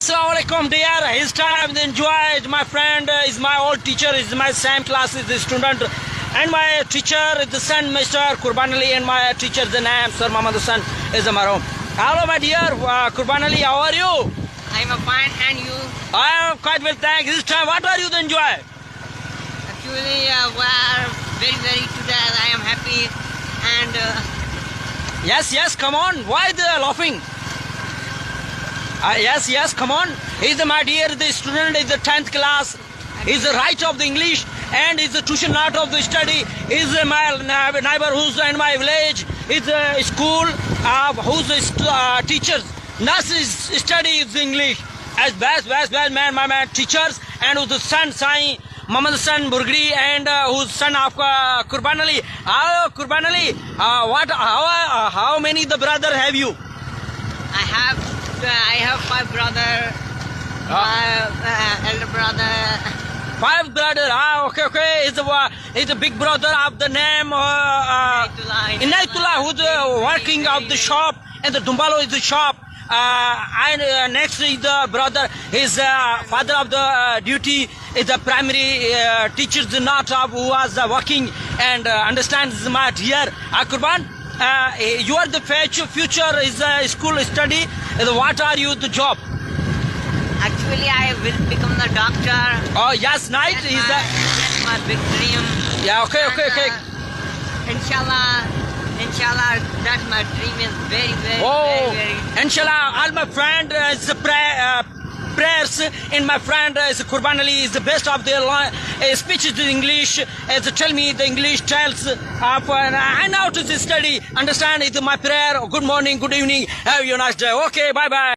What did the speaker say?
Assalamu alaikum dear. His time enjoyed. My friend is my old teacher, is my same class is the student, and my teacher is the son Mr. Qurban Ali, and my teacher the name Sir Muhammad Hassan is the Maroon. Hello my dear Qurban Ali, how are you? I'm a fine, and you? I am quite well, thanks. This time what are you to enjoy? Actually, we're very today. I am happy, and Yes, come on. Why the laughing? Yes, come on. He's my dear, the student is the 10th class. He's the right of the English, and is the tuition art of the study. Is my neighbor who's in my village. Is a school who's teachers. Nurses study is English. As best man, my man teachers, and who's the son Sai Muhammad Hassan Burgri, and who's son of Qurban Ali. Qurban Ali, how many the brother have you? I have 5 brothers. My elder brother. 5 brother. Okay. Is the big brother of the name Inayatullah, who's working of the shop, and the Dumbalo is the shop. And next is the brother, his father of the duty is the primary teacher, the not of who was working and understands my dear Qurban. You are the future is school study. What are you the job? Actually, I will become the doctor. Oh yes, nice. That's my big dream. Yeah, okay. Inshallah, that's my dream is very. Inshallah, all my friend is prayers, and my friend is Qurban Ali is the best of their speeches in English. Tell me the English tells I know to study. Understand it? My prayer. Good morning, good evening. Have a nice day. Okay, bye.